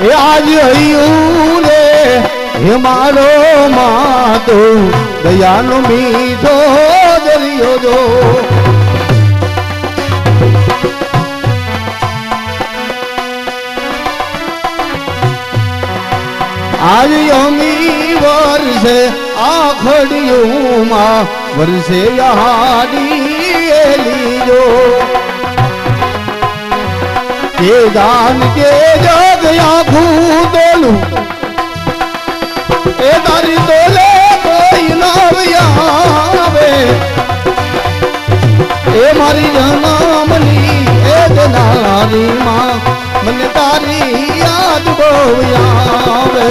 એ આજ હૈયું રે હે મારો માતો દયાનો મીઠો દરિયો જો આજ યમી વર્ષે આખડિયું માં વર્ષે યહાડી લીજો કે દાન કે જગ આખું દોલું એ તારી દોલે કોઈ ના આવે એ મારી જન્મની એ જનારી માં મને તારી યાદ બહુ આવે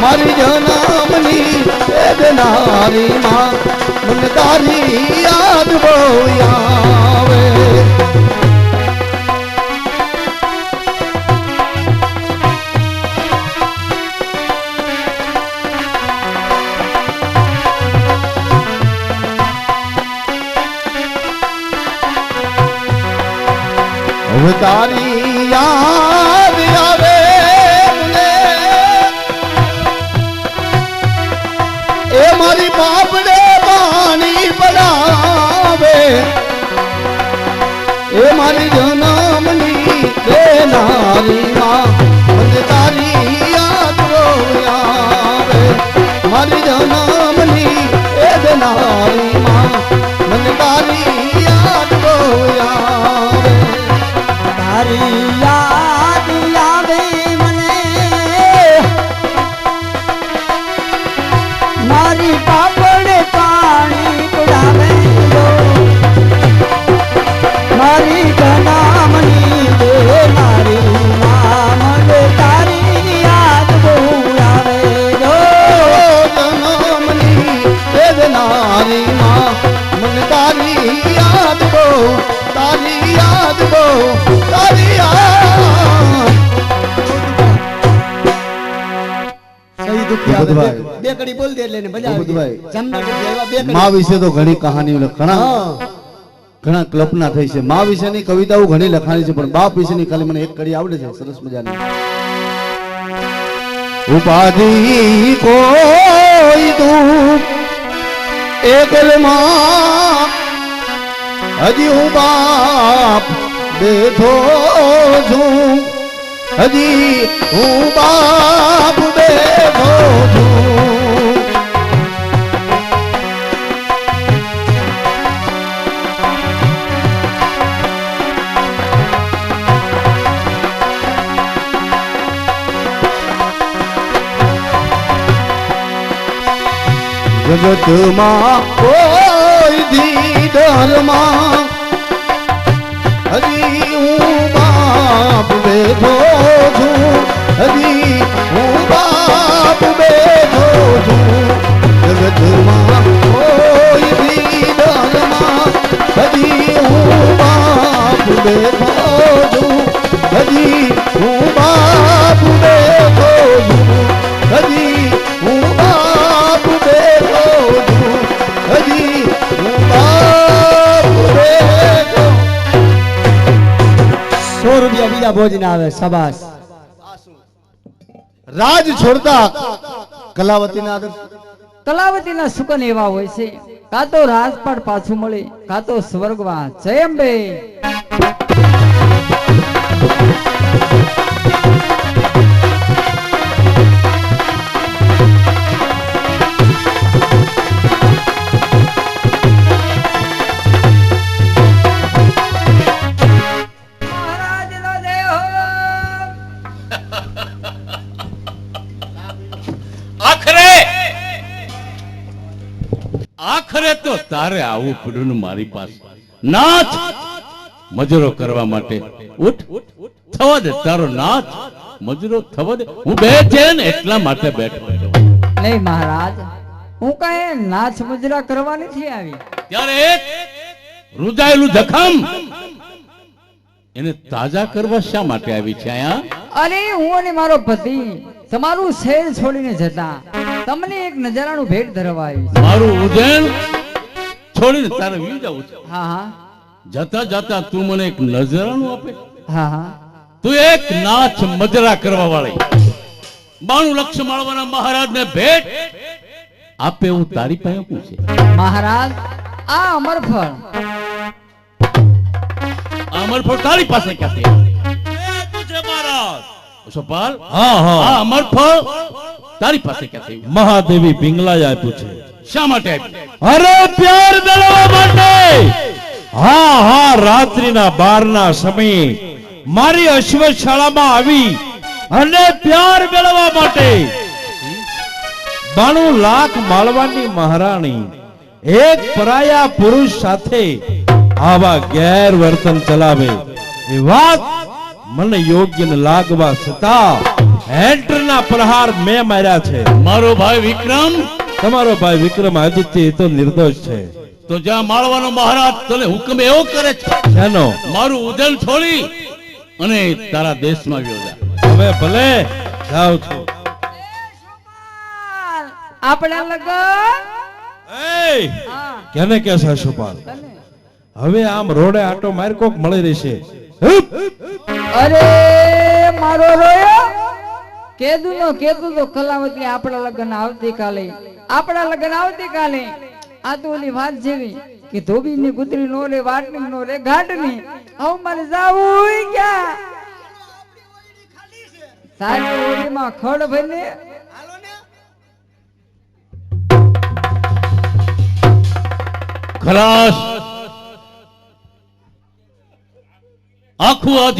મારી જન્મની એ જનારી માં મને તારી યાદ બહુ આવે તારી યાદ આવે મને એ મારી બાપને પાણી પડાવે એ મારી જન્મની દેનારી માં મને તારી યાદ આવે મારી જન્મની એ દેનારી માં મને તારી યાદ આવે તારી યાદ આવે મને મારી પાપડે પાણી પડાવે મારી જનામની દેનારી માં મને તારી યાદ બહુ આવે જન્મની દેનારી માં મને તારી યાદ બહુ તારી યાદ બહુ તારી યાદ સહી દુખી આવે બે કડી બોલ દે એટલે ને મજા આવે જમનાગઢ આવ્યા બે કડી માં વિશે તો ઘણી કહાનીઓ ઘણા કલ્પના થઈ છે માં વિશેની કવિતાઓ ઘણી લખાણી છે પણ બાપ વિશેની ખાલી મને એક કડી આવડે છે સરસ મજાની ઉપાધિ કોઈ તું એકલ માં હજી હું બાપ બેઠો છું હજી હું બાપ બેઠો છું જગતમાં કોઈ દી ધર્મમાં હજી હું બાપ બેઠો છું હજી હું બાપ બેઠો છું જગતમાં કોઈ દી ધર્મમાં હજી હું બાપ બેઠો છું હજી હું બાપ બેઠો છું હજી હું બાપ બેઠો છું હજી હું બાપ બેઠો 100 રૂપિયા બીજા ભોજન આવે શાબાશ રાજ છોડતા કલાવતીના સુકન એવા હોય છે કાં તો રાજપાટ પાછું મળે કાં તો સ્વર્ગવાસ જય અંબે આખરે તો તારે આવું પડ્યું મારી પાસે નાથ મજૂરો કરવા માટે ઉઠ થવા દે તારો નાથ મજૂરો થવા દે હું બેઠે ને એટલા માટે બેઠો નહીં મહારાજ હું કઈ નાચ મજરા કરવા નથી આવી ત્યારે એક રૂજાયેલું જખમ એને તાજા કરવા શા માટે આવી છે આયા અરે હું અને મારો પતિ તમારું શહેર છોડીને જતા તમને એક નજરાનું ભેટ ધરવા આવી મારું ઉજ્જૈન છોડીને તારે વી જવું છે હા જતા જતા તું મને એક નજરાનું આપે હા હા તું એક નાચ મજરા કરવા વાળી 92 લક્ષ માળવાના મહારાજને ભેટ આપે એવું તારી પાસે શું છે? મહારાજ આ અમરફળ અમરફળ તારી પાસે ક્યાંથી પૂછે મહારાજ? અશોકપાલ, હા આ હા અમરફળ તારી પાસે ક્યાંથી? મહાદેવી પિંગલાએ આપ્યું છે. શા માટે આપ્યું? અરે પ્યાર મેળવવા માટે. હા હા, રાત્રિના 12ના સમયે મારી અશ્વશાળામાં આવી અને પ્યાર મેળવવા માટે 92 લાખ માળવાની મહારાણી એક પરાયા પુરુષ સાથે આવા ગેરવર્તન ચલાવે એ વાત મને યોગ્ય ન લાગવા છતાં હેન્ટરના પ્રહાર મેં માર્યા છે. મારો ભાઈ વિક્રમ, તમારો ભાઈ વિક્રમાદિત્ય એ તો નિર્દોષ છે. તો જ્યાં માળવાનો મહારાજ તને હુકમ એવો કરે છે, એનો મારું ઉદલ છોડી અને તારા દેશમાં ગયો જા. હવે ભલે જાઉં છું. આપણા લગન એય, હા, કેને કે છે અશુપાલ? તને. હવે આમ રોડે આટો માર કોક મળી રહેશે. અરે મારો રોયો કેદું તો કલાવતી આપણા લગન આવતીકાલે આ તો ઓલી વાત જેવી કે ધોબીની કૂતરી નો રે વાટની નો રે ઘાટની હવે મારે જાવું ક્યાં સારી ઓલીમાં ખડ ભઈને ખલાસ. આખું આ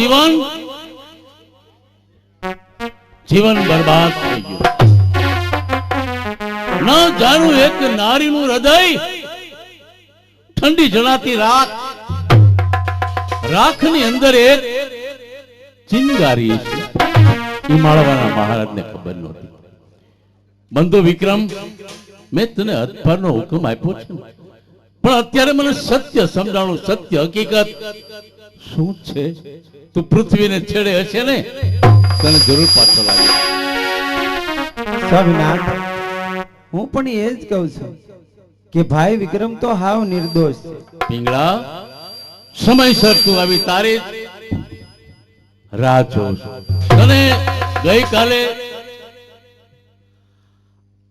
જીવન બરબાદ થઈ ગયું. ન જાણું એક નારીનું હૃદય ઠંડી જણાતી રાખની અંદર એક ચિંગારી છે. એ માળવાના મહારાજને ખબર નહોતી. બંધુ વિક્રમ, મેં તને હથપારનો હુકમ આપ્યો છે, પણ અત્યારે મને સત્ય સમજાણું. સત્ય હકીકત શું છે? તું પૃથ્વીને છેડે હશે ને, તને જરૂર પાછો લાગે. સ્વામિનાથ, હું પણ એ જ કહું છું કે ભાઈ વિક્રમ તો હાવ નિર્દોષ છે. પિંગળા, સમયસર તું આવી તારી રાહ જોઉં છું. તને ગઈકાલે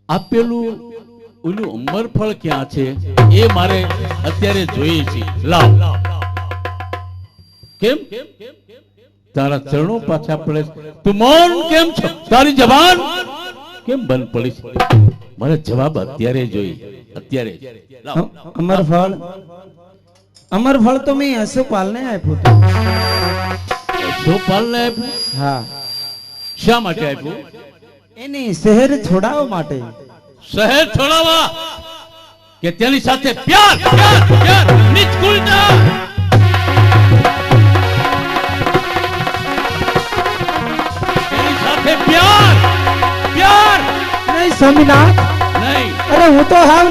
આપેલું ઓલું અમરફળ ક્યાં છે એ મારે અત્યારે જોઈએ છે. લાવ. કેમ તારા ચરણો પાછા પડે? તું મૌન કેમ છો? તારી જબાન કેમ બંધ પડી છે? મારે જવાબ અત્યારે જોઈએ, અત્યારે જ. લાવ. અમરફળ તો મેં અશુપાલને આપ્યું હતું. અશોકપાલને આપ્યું? હા, શા માટે આપ્યું? એની શહેર છોડાવવા માટે. શહેર છોડાવવા કે તેની સાથે પ્યાર? પ્યાર પ્યાર નિષ્કુળતા. તેની સાથે પ્યાર પ્યાર નહીં સ્વામિનાથ, નહીં. અરે હું તો હાવ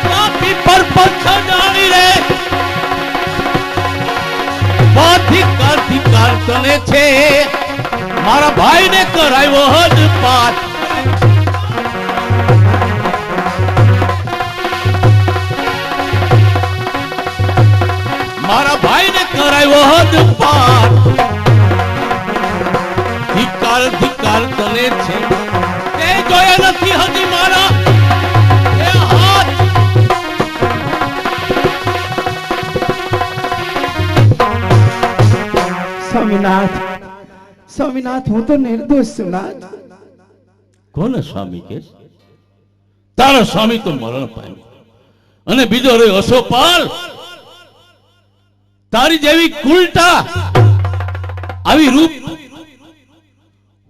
પાપી પર પથ્થર ડાળી રે. અધિકાર તને છે, મારા ભાઈને કરાવ્યો હદ પાત. મારા ભાઈને કરાવ્યો હદ પાત. ધિકાર તને છે, તે જોયા નથી હજી મારા એ હાથ. સ્વામિનાથ, હું તો નિર્દોષ છું નાથ. કોને સ્વામી કે? તારો સ્વામી તો મરણ પામ્યો અને બીજો રહ્યો અશોકપાલ. તારી જેવી કુલટા આવી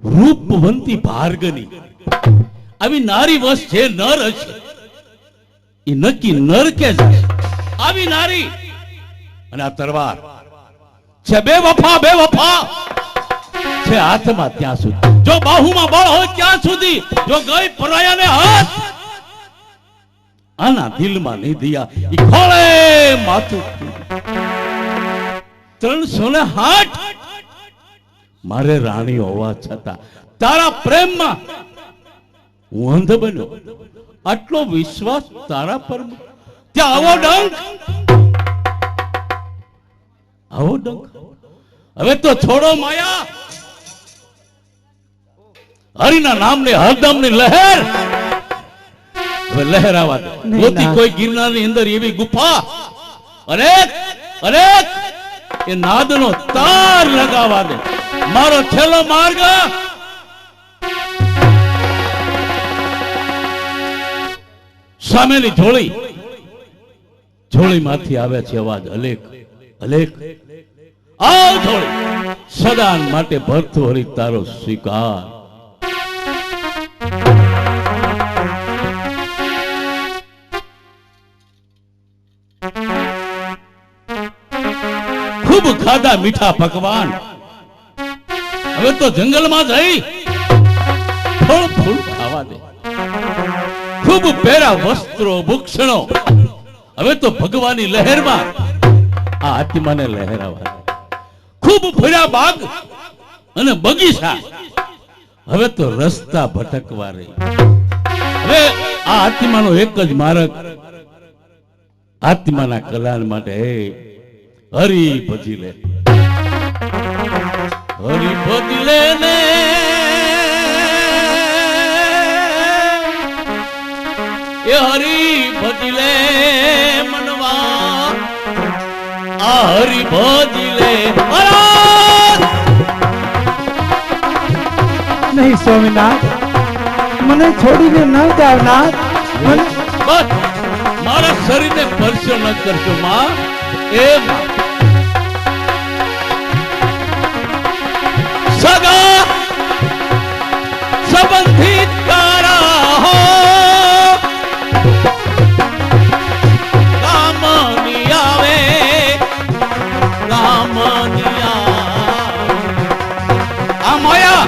રૂપવંતી ભાર્ગની આવી નારી વશ જે નર હશે એ નક્કી નર કે જાય. આવી નારી અને આ તરવાર છે બે વફા છે હાથમાં ત્યાં સુધી. જો બાહુમાં બળ હોય ત્યાં સુધી, જો ગઈ પરાયાને હાથ આના દિલમાં નહીં દિયા ઈ ખોળે માથું. 360 મારે રાણી હોવા છતાં તારા પ્રેમમાં હું અંધ બન્યો. આટલો વિશ્વાસ તારા પર, ત્યાં આવો ડંક આવો ડંખ. હવે તો છોડો માયા, હરિના નામની હરદમની લહેર હવે લહેરાવા દે. ગોતી કોઈ ગિરનારની અંદર એવી ગુફા અનેક અનેક એ નાદનો તાર લગાવા દે. મારો છેલ્લો માર્ગ સામેની ઝોળીમાંથી આવે છે અવાજ અલેખ અલેખ. આવ ઝોળી, સદા માટે ભરતું હરી તારો સ્વીકાર. ખૂબ ખાધા મીઠા પકવાન, હવે તો જંગલમાં જઈ ફળ ફૂલ ખાવા દે. ખૂબ પહેરા વસ્ત્રો ભૂષણો, હવે તો ભગવાનની લહેરમાં આ આત્માને લહેરાવા દે. ખૂબ ફર્યા બાગ અને બગીચા, હવે તો રસ્તા ભટકવા રહી. હવે આ આત્માનો એક જ માર્ગ, આત્માના કલ્યાણ માટે હરી ભજી લે, હરી ભજી લે ને એ હરી ભજી લે મનવા, આ હરી ભજી લે. નહીં સ્વામીનાથ, મને છોડીને ન જાવ નાથ. મને બસ મારા શરીરને સ્પર્શ ન કરશો માં. એ સગા સંબંધિત તારા હો, કામની આવે કામની આવે. આ માયા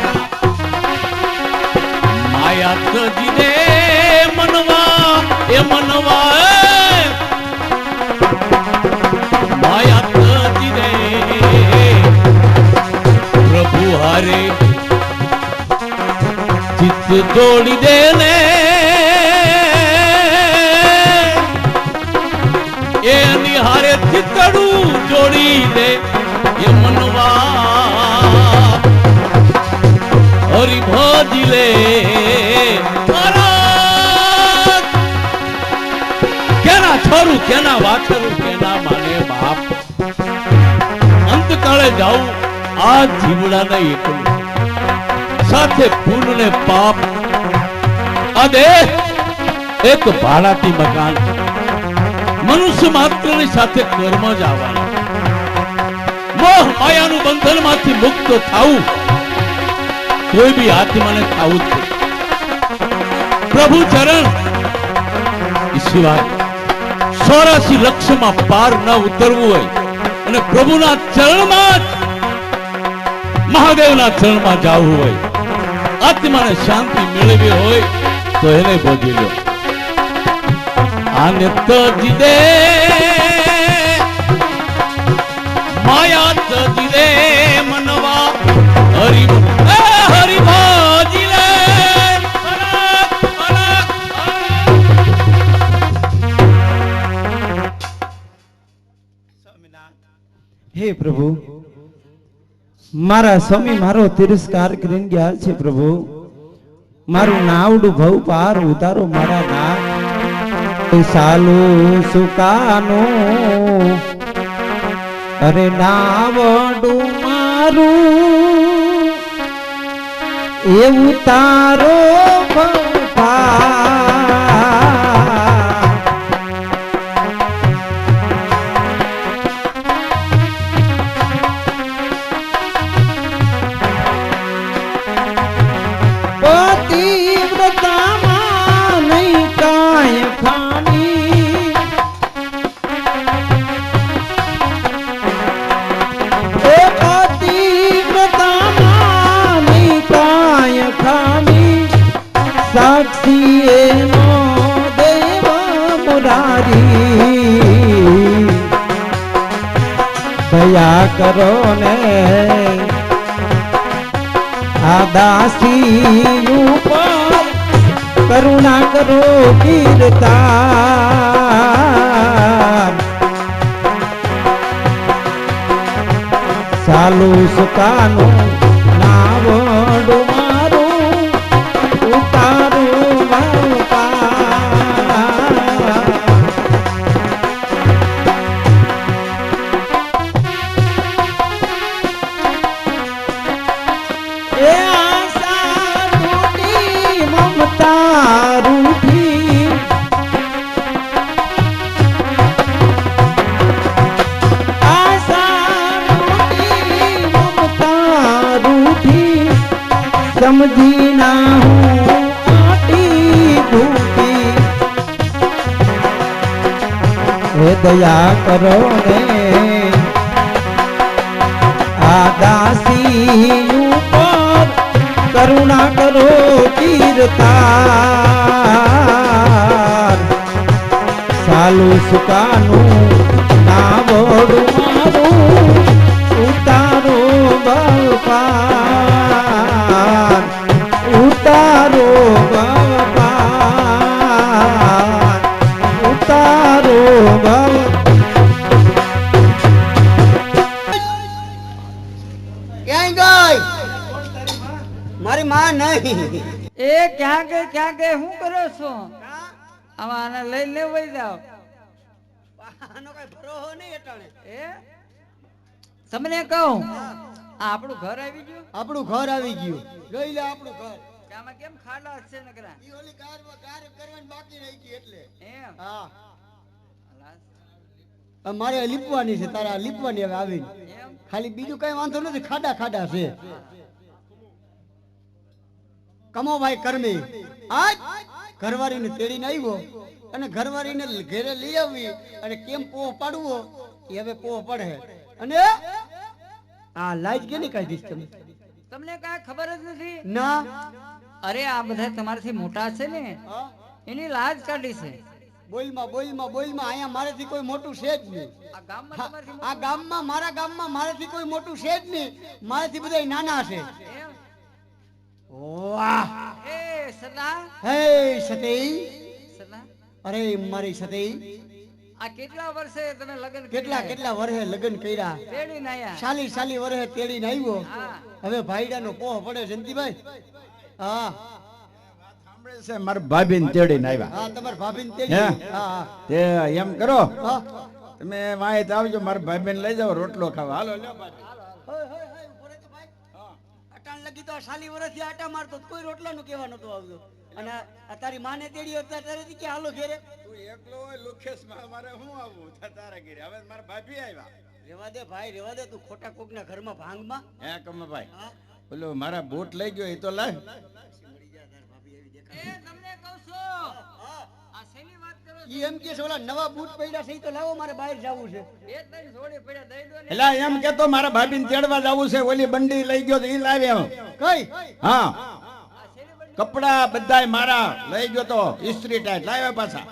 માયા તજીને મનવા એ મનવા, માયા તજીને પ્રભુ હારે ચિત્ત જોડી દે ને એની હારે ચિત્તડું જોડી દે એ મનવા, હરી ભજી લે. કેના છોરું કેના વાછરું કેના માને બાપ, અંતકાળે જાઉં આ જીવડાને એકલું, સાથે પુણ્ય ને પાપ. આ દેહ એક ભાડાતી મકાન, મનુષ્ય માત્રની સાથે કર્મ જ આવવાના. મોહ માયાનું બંધનમાંથી મુક્ત થાવું કોઈ બી આત્માને થાવું જ છે. પ્રભુ ચરણ સિવાય 84 લક્ષમાં પાર ન ઉતરવું હોય અને પ્રભુના ચરણમાં જ મહાદેવના ચરણમાં જવું હોય, આત્માને શાંતિ મેળવી હોય તો એને ભજી લો. આને તજી દે માયા તજી દે મનવા, હરી હરી ભજી લે. હે પ્રભુ, મારા સ્વામી મારો તિરસ્કાર કરીને ગયા છે પ્રભુ. મારું નાવડું ભવ પાર ઉતારો મારા નાથ. સાલુ સુકાનું અરે નાવડું મારું એ ઉતારો ભવ પાર. દયા કરો ને આ દાસી ઉપર, કરુણા કરો કીર્તાન. સાલુ સુકાનું નાવડું મારું ઉતારું બાપા. એ આશા તૂટી મમતા રૂઠી સમજી ના હું આટી ભૂખી. હે દયા કરો ને આ દાસી ઉપર કરુણા કરો કીર્તાર. સાલુ સુકાનું નાવડું મારું ઉતારો બાપા, ઉતારો બાપા, ઉતારો બાપા. ક્યાંય ગઈ મારી માં નહીં. એ ક્યાં ગઈ શું કરો છો? આમાં આને લઈ લેવાઈ જાવ. આનો કઈ ભરોસો નહીં અટાણે. એ તમને કહું આ આપણું ઘર આવી ગયું. આપણું ઘર આવી ગયું. જોઈ લે આપણું ઘર. આમાં કેમ ખાડા છે નકરા? ઈ ઓલી કાર કરવાની બાકી રહી ગઈ એટલે. એમ હા મારે લીપવાની છે. તારા લીપવાની હવે આવીને. એમ ખાલી બીજું કઈ વાંધો નથી. ખાડા ખાડા છે. કમો ભાઈ કર્મી આજ ઘરવાળીને તેડીને આવ્યો અને ઘરવાળીને ઘેરે લઈ આવી અને કેમ પોહ પાડવો એ હવે પોહ પડે. અને આ લાઈટ કેની કાઢી તમે? તમને કાંઈ ખબર જ નથી? ના અરે આ બધા તમારાથી મોટા છે ને હા? એની લાજ કાઢી છે. બોલમાં બોલમાં બોલમાં અહીંયા મારાથી કોઈ મોટું છે જ નહીં. આ ગામમાં હા, તમારાથી આ ગામમાં મારા ગામમાં મારાથી કોઈ મોટું છે જ નહીં. મારાથી બધા નાના છે. એમ વાહ એ સદા હે સતી સદા અરે મારી સતી આ કેટલા વર્ષે તમે લગ્ન કેટલા કેટલા વર્ષે લગ્ન કર્યા. તેડીને આયા. સાલી સાલી વર્ષે તેડીને આવ્યો. હા. હવે ભાઈડાનો પોહ પડે. જયંતિભાઈ હા છે મારા ભાભીને તેડીને આવ્યા. હા તમારા ભાભીને હે? તેડી. હા હા તે એમ કરો હા. તમે વાંહે આવજો, મારા ભાભીને લઈ જાઓ રોટલો ખાવા. હાલો લ્યો ભાઈ. હોય, હોય, હોય, ઉભો રહે તો ભાઈ. અટાણ લગી તો આ સાલી વર્ષથી આટા મારતો તો કોઈ રોટલાનું કહેવા નતો આવતો. અને આ તારી માને તેડી હતા તારેથી કે હાલો ઘેરે. તું એકલો હોય લુખેશમાં, મારે હું આવું તારા ઘરે? હવે મારા ભાભી આવ્યા. રેવા દે ભાઈ રેવા દે. તું ખોટા કોકના ઘરમાં ભાંગમાં. હે કમાભાઈ, હા બોલો મારા બૂટ લઈ ગયો એ તો લાવ. એ તમને કહું છું આ શેની વાત કરો છો? ઈ એમ કે છે ઓલા નવા બૂટ પડ્યા છે ઈ તો લાવો મારે બહાર જવું છે. બે ત્રણ જોડે પડ્યા દઈ દો ને. એલા એમ કેતો મારા ભાભીને તેડવા જવું છે. ઓલી બંડી લઈ ગયો તો ઈ લાવે એમ. કઈ હા કપડા બધાય મારા લઈ ગયો તો ઇસ્ત્રી ટાઈટ લાવ્યા પાછા.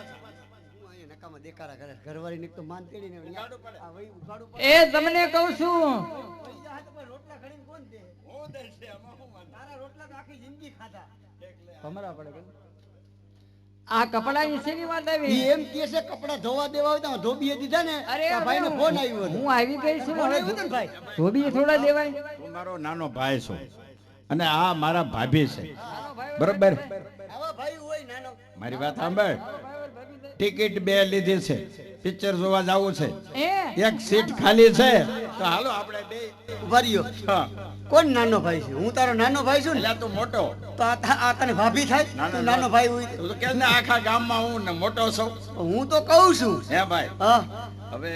નકામાં દેખાડા કરે. ઘરવાળીને એક તો માન તેડીને આ વઈ ઉઘાડું પડે. એ તમને કહું છું આ તો કોઈ રોટલા ખડીને કોણ દે? તારા રોટલા તો આખી જિંદગી ખાધા. ભમરા પડે કેમ? આ કપડાની શેની વાત આવી? ઈ એમ કે છે કપડા ધોવા દેવા હોય તો ધોબીએ દીધા ને. અરે આ ભાઈનો ફોન આવ્યો હતો. હું આવી ગઈ છું ફોન હવે આવ્યો હતો ને ભાઈ. ધોબી થોડા દેવાય. તું મારો નાનો ભાઈ છો અને આ મારા ભાભી છે, નાનો ભાઈ બરોબર? આવા ભાઈ હોય નાનો. મારી વાત સાંભળ. ટિકિટ 2 લીધી છે, પિક્ચર જોવા જવું છે. એ એક સીટ ખાલી છે તો હાલો આપણે બે. ઉભા રહ્યો. હા કોણ નાનો ભાઈ છે? હું તારો નાનો ભાઈ છું ને. એટલે તું મોટો. તો આ તને ભાભી થાય? તું નાનો ભાઈ હોય તું તો કે ને આખા ગામમાં હું ને મોટો છું. હું તો કહું છું. હે ભાઈ, હા હવે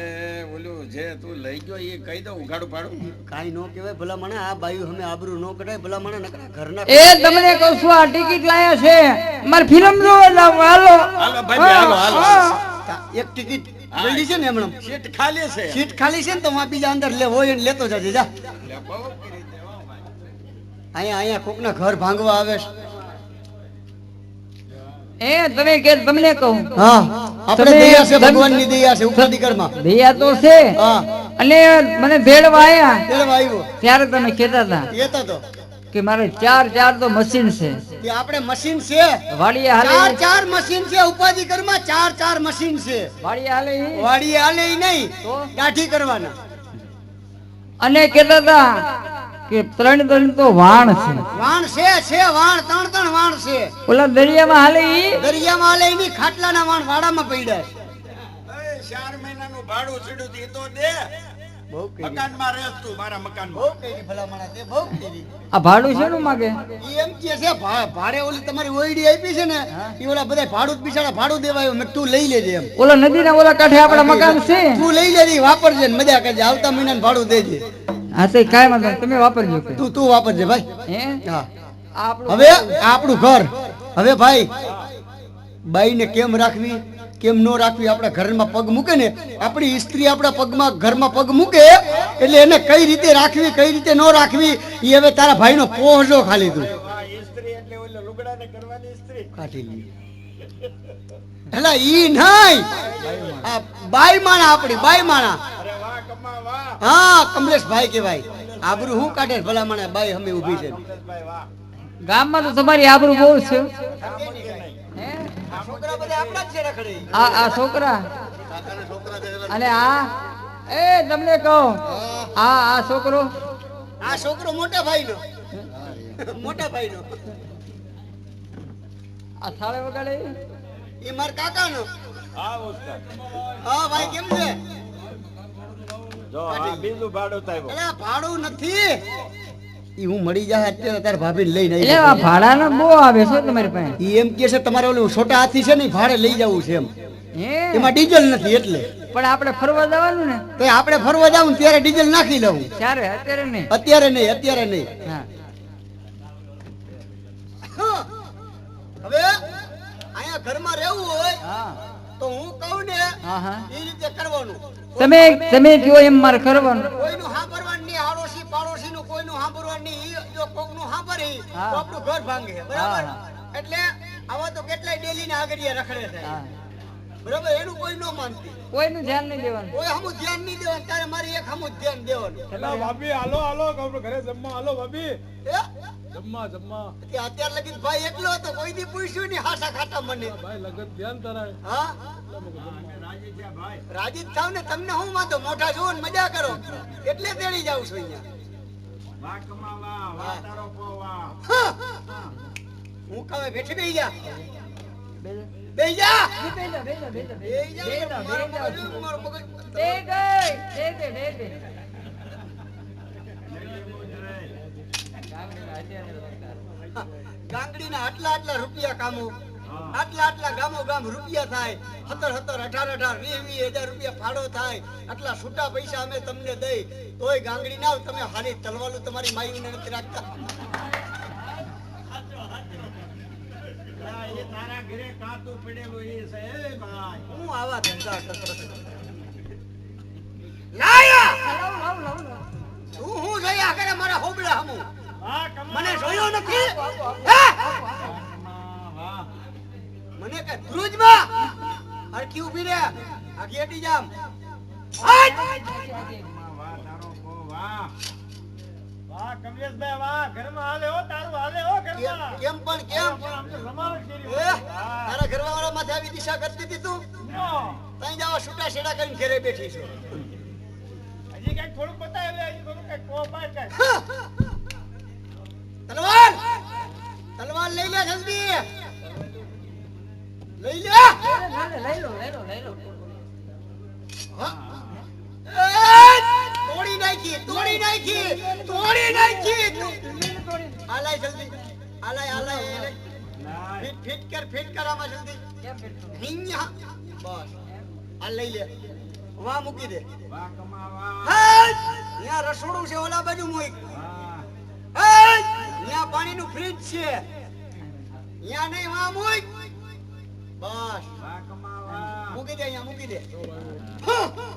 ઓલું જે તું લઈ ગયો એ કહી દઉં, ઉઘાડું પાડું. કાઈ નો કહેવાય ભલા મને. આ બાયું અમે આબરૂ નો કઢાય ભલા મને. નકરા ઘરના એ તમને કહું છું આ ટિકિટ લાયા છે મારે ફિલ્મ જોવા જાવ. હાલો હાલો ભાઈ હાલો હાલો. એક ટિકિટ મળી છે ને હમણાં. સીટ ખાલી છે. સીટ ખાલી છે ને તો હું બીજા અંદર લે હોય ને લેતો જજે જા. અહીંયા કોકના ઘર ભાંગવા આવે છે. એ તમે કે તમને કહું હા આપણે તમે દયા છે, ધન- ભગવાનની દયા છે ઉપાધિકરમાં. દયા તો છે હા અને મને ભેળવા આયા તેડવા આવ્યો. ત્યારે તમે કહેતા હતા એતો તો કે મારે ચાર તો મશીન છે કે આપણે મશીન છે. વાડીએ હાલે ચાર મશીન છે ઉપાધિકરમાં. ચાર મશીન છે. વાડીએ હાલે ઈ. વાડીએ હાલે ઈ નહીં, તો? દાઢી કરવાના. અને કહેતા હતા કે ત્રણ તો વાણ છે. વાણ છે વાણ ત્રણ વાણ છે. ઓલા દરિયામાં હાલે ઈ દરિયામાં હાલે એની ખાટલાના વાણ વાડામાં પડ્યા. 4 મહિનાનું ભાડું સીડું દી તો દે. બહુ કરી મકાનમાં રહેસ તું મારા બહુ મકાનમાં. કરી ભલામણા તે બહુ કરી. આ ભાડું શેનું માગે? ઈ એમ કે છે ભાડે ઓલી તમારી ઓઈડી આપી છે ને ઈ ઓલા બધા ભાડું બિચારા ભાડું દેવાયો મેં તું લઈ લેજે એમ. ઓલા નદીના ઓલા કાંઠે આપણા મકાન છે. તું લઈ લેજે વાપરજે ને મજા કરજે આવતા મહિનાનું ભાડું દેજે. હા તે કાંઈ વાંધો નહીં, તમે વાપરજો કે. તું વાપરજે ભાઈ. હે હા આપણું હવે આપણું ઘર હવે ભાઈ બાઈને કેમ રાખવી કેમ નો રાખવી આપણા ઘરમાં પગ મૂકે ને આપણી સ્ત્રી આપણા પગમાં ઘરમાં પગ મૂકે એટલે એને કઈ રીતે રાખવી કઈ રીતે નો રાખવી એ હવે તારા ભાઈનો પહોંચો ખાલી તું ઇસ્ત્રી એટલે ઓલો લુગડાને કરવાની ઇસ્ત્રી. કાઢી લી એટલે ઈ નહીં આ બાઈ માણા આપણી બાઈ માણા. અરે વાહ કમા વાહ. હા કમલેશભાઈ કહેવાય આબરૂ હું કાઢે ભલા મને બાઈ અમે ઊભી છે. ભાઈ વાહ. ગામમાં તો તમારી આબરૂ બહુ છે. હે? આ છોકરા બધા આપણા જ છે રખડે. આ છોકરા અને આ એ તમને કહું આ છોકરો આ છોકરો મોટા ભાઈનો મોટા ભાઈનો આ થાળે વગાડે એ મારા કાકાનો. હા ઉસ્તાદ. હા ભાઈ કેમ છે? જો આ બીજું ભાડું તાવ્યો. અલા ભાડું નથી ઈ હું મળી જાય અત્યારે તાર ભાભીને લઈને એટલે આ આવી. ભાડાના બહુ આવે છે તમારી પાસે. ઈ એમ કે છે તમારે ઓલું છોટા હાથી છે ને ઈ ભાડે લઈ જવું છે એમ. હે એમાં ડીઝલ નથી એટલે પણ આપણે ફરવા જવાનું ને તો આપણે ફરવા જાવું ને ત્યારે ડીઝલ નાખી લઉં. ત્યારે અત્યારે નહીં. અત્યારે નહીં હા હવે અહીંયા ઘરમાં રહેવું હોય હા તો હું કહું ને હા હા એ રીતે કરવાનું. તમે કયો એમ મારે કરવાનું. કોઈનું સાંભળવાનું નહીં આડોશી પાડોશીનું કોઈનું સાંભળવાનું નહીં. ઈ જો કોકનું સાંભળી હા. તો આપણું ઘર ભાંગે બરાબર. હા. એટલે આવા તો કેટલાય ડેલી ના આગળિયા રખડે છે હા બરાબર. એનું કોઈ ન માનતી કોઈનું ધ્યાન નહીં દેવાનું. કોઈ હમું ધ્યાન નહીં દેવાનું તારે મારી એક હમું ધ્યાન દેવાનું. ભાભી હાલો હાલો ઘરે જમવા હાલો ભાભી હે? જમવા જમવા કે અત્યાર લગી ભાઈ એકલો હતો કોઈ દી પૂછ્યું નહીં હાસા ખાતા મને. ભાઈ લગત ધ્યાન તરાય હા રાજી જ થાવ ને તમને હું વાંધો મોઢા જોવો ને મજા કરો એટલે તેડી જાઉં છું અહીંયા. વાહ કમા વાહ. વાહ તારો પો વાહ. હા. હું કહે બેઠી બેહી જા બેહી જા બેહી જા મારું મગજ મારું મગજ. ગાંગડીના આટલા રૂપિયા કામો આટલા ગામો ગામ રૂપિયા થાય 17 18 20 રૂપિયા ફાળો થાય આટલા છૂટા પૈસા અમે તમને દઈ તોય ગાંગડી ના તમે હારી તલવાલું તમારી માયુને નથી રાખતા. એ તારા ઘરે કાતું પડેલું એ છે એ ભાઈ. હું આવા ધંધા કરતો લાયા તું હું જોયા કરે મારા હોબળા હમું વાહ કમા મને જોયો નથી હે? વાહ. મને કે ધ્રુજમાં હરખી ઊભી રે આ ગેટી જામ વાહ તારો પો વાહ. વાહ કમલેશભાઈ વાહ. ઘરમાં હાલે હો તારું હાલે હો ઘરમાં. કેમ પણ કેમ આમ તો રમાડો એ, કર્યું. તારા ઘરવાળા માથે આવી દિશા કરતી હતી તું તઈ જાવા છૂટા છેડા કરીને ઘરે બેઠી છું. હજી કઈક થોડુંક બતાય લે. હજી થોડુંક કઈક કહો બાય કઈક. તલવાર તલવાર લઈ લે જલ્દી લઈ લે હા. એ, તોડી નાખી આલાય જલ્દી આલાય ફિટ કર આમાં જલ્દી અહીંયા. બસ આ લઈ લે વા મૂકી દે. વાહ કમા વાહ. ત્યાં રસોડું છે ઓલા બાજુ મૂક. ત્યાં પાણીનું ફ્રીજ છે ત્યાં નહીં વા મૂક. બસ વાહ કમા વાહ. મૂકી દે અહીંયા મૂકી દે.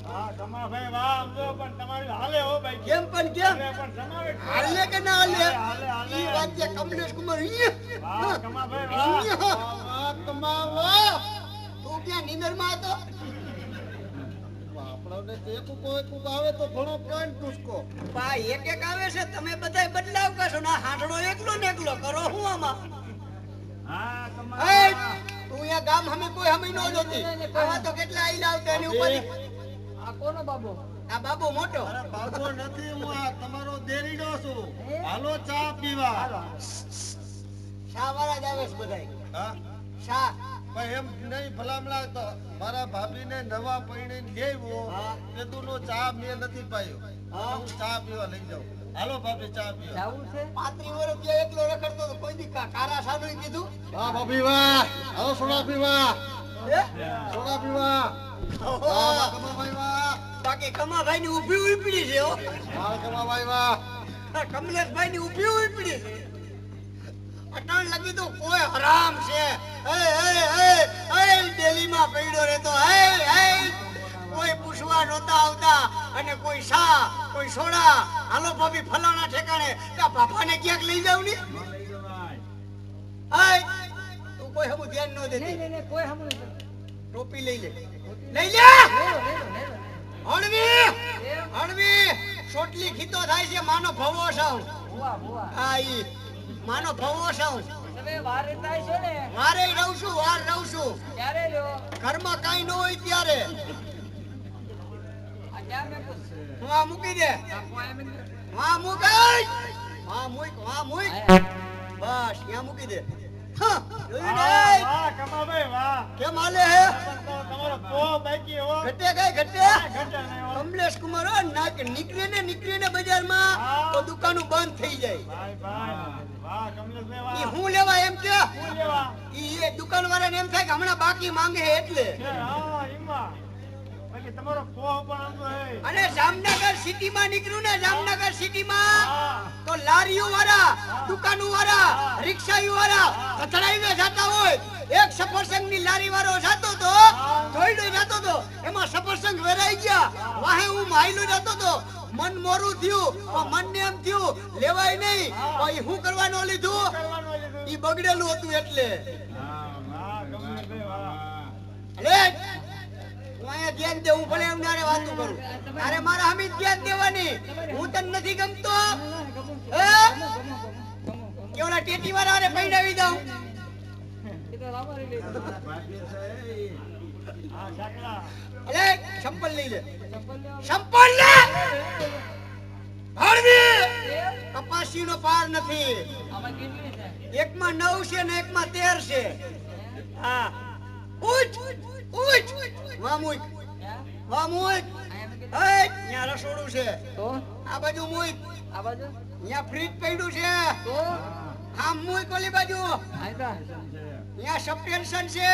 વાહ કમા ભાઈ વાહ. આમ તો પણ તમારી હાલે હો ભાઈ. કેમ પણ કેમ પણ સમાવે. હાલે કે ના હાલે હાલે, હાલે. ઈ વાત છે કમલેશ કુમાર અહીંયા. વાહ કમા ભાઈ વાહ. અહીંયા. વાહ, કમા વાહ. તું ક્યાં નીંદરમાં હતો? આપણને એક આવે તો ઘણો પ્રાણ ટૂસકો. પા એક આવે છે તમે બધાય બદલાવ કરશો ના હાંડળો એકલો ને એકલો કરો હું આમાં. હા કમા એ, તું અહીંયા ગામ હમે કોઈ હમે નો જોતી આવા તો કેટલા આઈલા આવતા એની ઉપર આ કોનો બાબો? આ બાબુ મોટો. અરે બાબો નથી, હું આ તમારો દેરીડો છું. હાલો ચા પીવા. શા વાળા જ આવે છે બધાય. હા શા? પણ એમ નહીં ભલામણા તો મારા ભાભીને નવા પૈણીને લેવો હા. તેદુનો ચા મેં નથી પાયો. હા. હું ચા પીવા લઈ જાઉં. હાલો ભાભી ચા પીવા. જાવું છે 35 વર્ષ ત્યાં એકલો રખડતો તો કોઈ દી કારા સાનું કીધું. વાહ ભાભી વાહ. હાલો સોડા પીવા. હે? સોડા પીવા. ઓહો. વાહ કમાભાઈ વાહ. બાકી કમાભાઈ ની ઊભી ઉપડી છે હો. વાહ કમાભાઈ વાહ. કમલેશભાઈ ની ઊભી ઉપડી છે. અટાણ લગી તો કોઈ હરામ છે. દિલ્હીમાં પડ્યો રહેતો. કોઈ પૂછવા નહોતા આવતા અને કોઈ શા કોઈ સોડા. હાલો ભાભી ફલાણા ઠેકાણે ત્યાં બાપાને ક્યાંક લઈ જાવ ને. તું કોઈ હમું ધ્યાન ન દેતી. નહીં કોઈ હમું નહીં. ટોપી લઈ લે. લઈ લે. લેવો, લેવો. હણવી હણવી સોટલી ખીતો થાય છે માનો ભવો સાવ. ભુવા, ભુવા. આ ઈ માનો ભવો સાવ. તમે વારે થાય છો ને મારે રહું છું વાર રહું છું. ક્યારે લ્યો ઘરમાં કાઈ ન હોય ત્યારે આ ક્યાં મેં પૂછ હું આ મૂકી દે. કોઈ એમ નહીં. વાહ મૂકાય. વાહ મૂક વાહ મૂક. બસ ત્યાં મૂકી દે. હા, જોયું ને? વાહ કમાભાઈ વાહ. કેમ હાલે હે? તમારો પો બાકી હો. ઘટે કઈ ઘટે? ઘટે નહીં હો. કમલેશ કુમાર હો, નીકળે ને બજારમાં તો દુકાનો બંધ થઈ જાય. ભાઈ ભાઈ વાહ કમલેશભાઈ ઈ વાહ. હું લેવા એમ કે શું લેવા? ઈ એ દુકાન વાળાને એમ થાય કે હમણાં બાકી માંગે છે એટલે. હા એમાં બાકી તમારો પો પણ આમ તો હે. અને જામનગર સિટીમાં નીકળ્યું ને જામનગર સિટીમાં તો લારીઓ વાળા દુકાનો વાળા રિક્ષાઓ વાળા કચડાઈને જતા હોય. એક સફરસંગની લારી વાળો જતો તો જોઈડો જતો તો એમાં સફરસંગ વેરાઈ ગયા. વાહે હું માયલો જતો તો મન મોરું થયું પણ મનને એમ થયું લેવાય નહીં. પણ હું કરવાનું લીધું કરવાનું લીધું. ઈ બગડેલું હતું એટલે. હા વાહ કમલેશભાઈ વાહ. અરે હું અહીંયા ધ્યાન દે. હું ભલે એમનારે વાતો કરું. અરે મારા હમી ધ્યાન દેવાની. હું તને નથી ગમતો. હે? કેવડા ટેટી વાળા હારે પૈણાવી દઉં. એ તો રામારી લઈ લો. હા શાકરા. અરે ચંપલ લઈ લે. ચપ્પલ લેવા. ચંપલ લે. હળવી કપાસીનો પાર નથી. આમાં કેટલી છે એકમાં 9 છે ને એકમાં 13 છે. હા ઉચ ઉચ વામુક હે? વામુક. આયા મેં એ ત્યાં રસોડું છે. તો આ બાજુ મુક. આ બાજુ ત્યાં ફ્રીજ પડ્યું છે. તો આમ મુક ઓલી બાજુ. આયતા ત્યાં સબટેન્શન છે.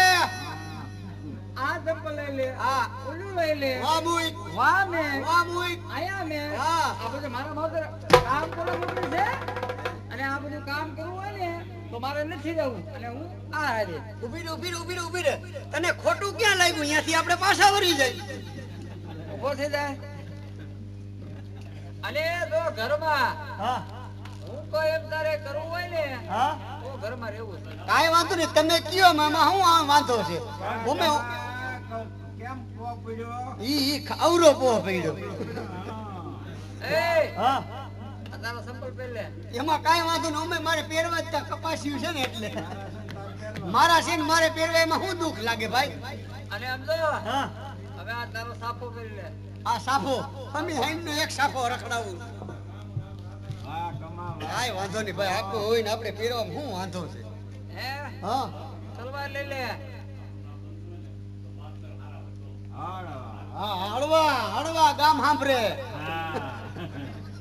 આ ચપ્પલ લઈ લે હા ઓલું લઈ લે વામુક વાહ મે વામુક. આયા મે હા. આ બધું મારા માથે કામ કરવા મોકલી છે અને આ બધું કામ કરવું હોય ને તો મારે નથી જવું અને હું આ હારે ઉભી રે ઉભી રે ઉભી રે ઉભી રે. તને ખોટું ક્યાં લાગ્યું? અહીંયાથી આપણે પાછા વળી જાય. ઉભો થઈ જાય અને જો ઘરમાં હા હું કોઈ એમ તારે કરવું હોય ને હા તો ઘરમાં રહેવું છે. કાંઈ વાંધો નહીં. તમે કયો મામા હું આ વાંધો છે. અમે કેમ પો પડ્યો? ઈ અવરો પોહ પડ્યો. એ હા આ તારો સંપલ પહેર લે એમાં કાંઈ વાંધો નહીં. અમે મારે પહેરવા જ ત્યાં કપાસ્યું છે ને એટલે મારા છે ને મારે પહેરવા એમાં શું દુઃખ લાગે ભાઈ? અને આમ જો હા હવે આ તારો સાફો પહેરી લે આ સાફો અમે હાઈનો એક સાફો રખડાવું. વાહ કમા વાહ. કાંઈ વાંધો નહીં ભાઈ. આખું હોય ને આપણે પહેરવામાં શું વાંધો છે? હે હા તલવાર લઈ લે હા હળવા હળવા ગામ સાંભળે.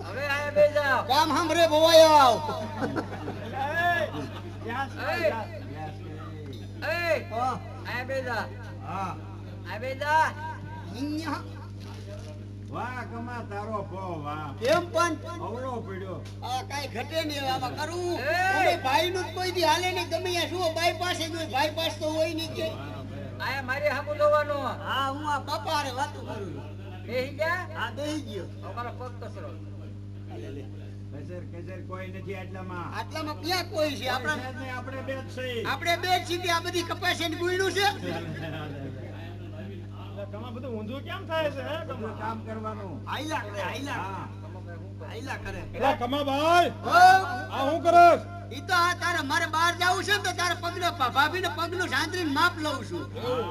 હવે આયા બે જાવ ગામ સાંભળે ભવાયો. એ આયા બે જા આ બે જા અહીંયા વાહ કમા તારો પો વાહ. કેમ પણ અવળો પડ્યો. આ કાંઈ ઘટે નહીં. હવે આમાં કરવું એ! અમે ભાઈનું જ કોઈ દી હાલે નહીં. ગમે ત્યાં શું બાયપાસ જ હોય. બાયપાસ તો હોય નહીં કે. આયા મારી હામુ જોવાનું હા હું આ બાપા હારે વાતો કરું છું. બેહી ગયા આ બેહી ગયો. અમારો પગ કસરો કસર કોઈ નથી આટલામાં. આટલામાં ક્યાં કોઈ છે? આપણા આપણે બે જ છીએ. આપણે બે જ છીએ. આ બધી કપાસિયાની ગુયડું છે. તમારે બધું ઊંધું કેમ થાય છે હે? કામ કરવાનું. હાઈલા કરે હાઈલા. હાઈલા કરે. એટલે કમાભાઈ હો, આ હું કરસ? ઈ તો આ તારે મારે બહાર જાવું છે ને તો તારે પગનો ભાભીને પગનું સાંતરીને માપ લઉં છું.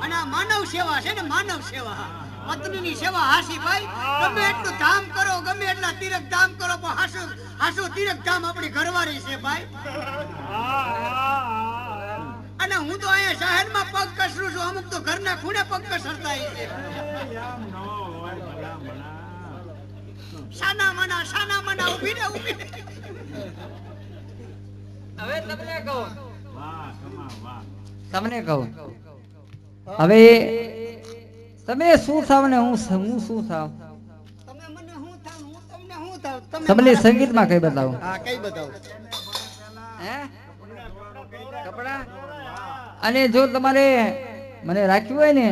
અને આ માનવ સેવા છે ને માનવ સેવા. પત્નીની સેવા હાસી ભાઈ ગમે એટલું ધામ કરો ગમે એટલા તીરક ધામ કરો પણ હાસુ હાસુ તીરક ધામ આપણી ઘરવાળી છે ભાઈ અને હું તો અહીંયા શહેરમાં પગ કસરું છું અમુક તો ઘરના ખૂણે પગ કસરતા છે સાના મના ઊભી ને હવે તમને કહું હવે તમે શું થાવ ને હું શું થાવ તમે મને હું થાવ હું તમને હું થાવ તમને સંગીતમાં કઈ બતાવું હા કઈ બતાવો હે કપડા અને જો તમારે મને રાખ્યું હોય ને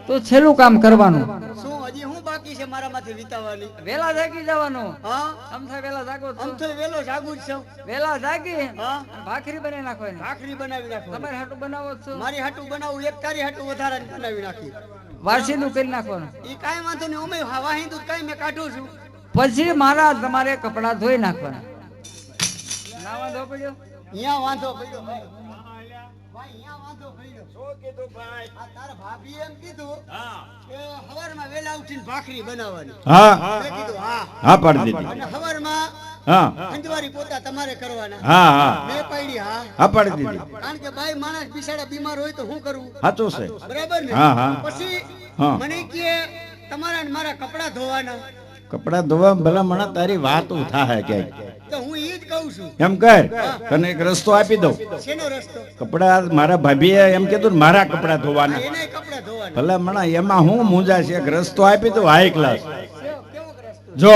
તો છેલ્લું કામ કરવાનું શું હજી હું બાકી છે મારામાંથી વિતાવવાની વેલા જાગી જવાનું હા અમથા વેલા જાગો છો. આમ તો વેલો જાગું જ છું વેલા જાગી હા અને ભાખરી બનાવી નાખવાની ભાખરી બનાવી નાખો તમારે હાટું બનાવો જ છો મારી હાટું બનાવું એક તારી હાટું વધારાની બનાવી નાખી વાસીનું કરી નાખવાનું ઈ કાંઈ વાંધો નહીં અમે વાહી દૂધ કાંઈ મેં કાઢું છું પછી મારા તમારે કપડા ધોઈ નાખવાના ના વાંધો પડ્યો અહીંયા વાંધો પડ્યો ભાઈ ભાઈ અહીંયા વાંધો પડ્યો શું કીધું ભાઈ આ તારા ભાભીએ એમ કીધું કે હવારમાં વેલા ઉઠીને ભાખરી બનાવવાની હા મેં કીધું હા હા પાડી દીધી અને હવારમાં હા અંજવારી પોતા તમારે કરવાના હા હા મેં પાડી હા હા પાડી દીધી કારણ કે ભાઈ માણસ બિચારા બીમાર હોય તો શું કરવું સાચું છે બરાબર ને હા, હા. પછી હા. મને કે તમારા ને મારા કપડા ધોવાના કપડા ધોવા ભલા મણા તારી વાત થાય ક્યાંક તો હું ઈ જ કહું છું એમ કર તને એક રસ્તો આપી દઉં શેનો રસ્તો કપડા મારા ભાભીએ એમ કીધું ને મારા કપડા ધોવાના એને કપડા ધોવાના ભલા મણા એમાં હું મૂંઝા છે એક રસ્તો આપી દઉં હાઈ ક્લાસ કેવો રસ્તો જો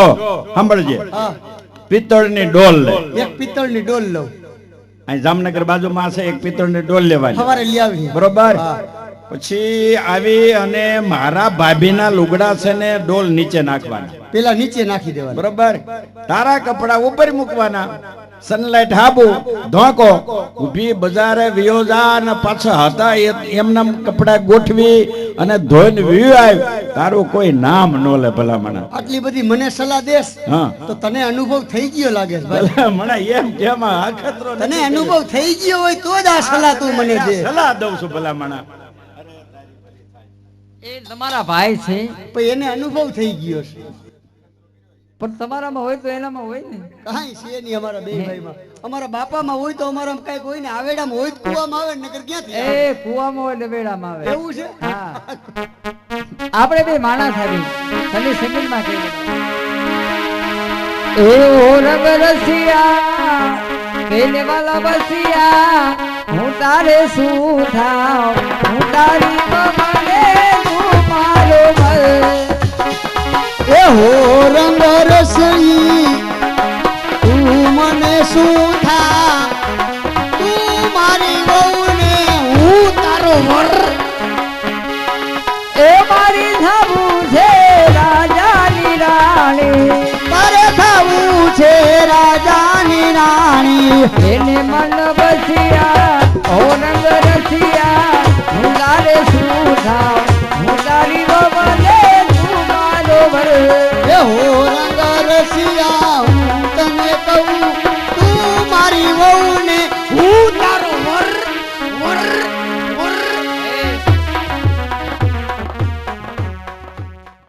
સાંભળજે હા પિત્તળની ડોલ લે એક પિત્તળની ડોલ લઉં અહીં જામનગર બાજુમાં છે એક પિત્તળની ડોલ લેવાની સવારે લઈ આવી બરોબર પછી આવી અને મારા ભાભીના લુગડા છે ને ડોલ નીચે નાખવાના પેલા નીચે નાખી દેવાના બરોબર તારા કપડા ઉપર મૂકવાના સનલાઇટ હાબુ ધોકો ઊભી બજારે વિયોજા ને પાછા હતા એમના કપડા ગોઠવી અને ધોઈને વિયો આવ તારું કોઈ નામ ન લે ભલામણા આટલી બધી મને સલાહ દેસ હા તો તને અનુભવ થઈ ગયો લાગે છે ભાઈ ભલામણા એમ કેમ આખતરો તને અનુભવ થઈ ગયો હોય તો જ આ સલાહ તું મને દે સલાહ દઉં છું ભલામણા એ તમારા ભાઈ છે પણ એને અનુભવ થઈ ગયો છે પણ તમારામાં હોય તો એનામાં હોય ને કાંઈ છે નહીં અમારા બે ભાઈમાં અમારા બાપામાં હોય તો અમારા કઈક હોય ને આવેડામાં હોય તો કુવામાં આવે ને નકર ક્યાંથી આવે? એ કુવામાં હોય ડબેડામાં આવે એવું છે હા આપણે બે માણસ આવી તને સંગીતમાં કહી એવો રંગ રસિયા કેને વાલા બસિયા હું તારે શું થાવ હું તારી મને તું મારો મલ એહો રંગ રસી તું મને શું થા તું મારી વહુ ને હું તારો વર એ મારી થાવું છે રાજાની રાણી તારે થવું છે રાજાની રાણી એને મન બસિયા ઓ રંગ રસિયા હું તારે શું થાવ હું તારી મને તું મારો ભર એહો રંગ રસિયા હું તને કહું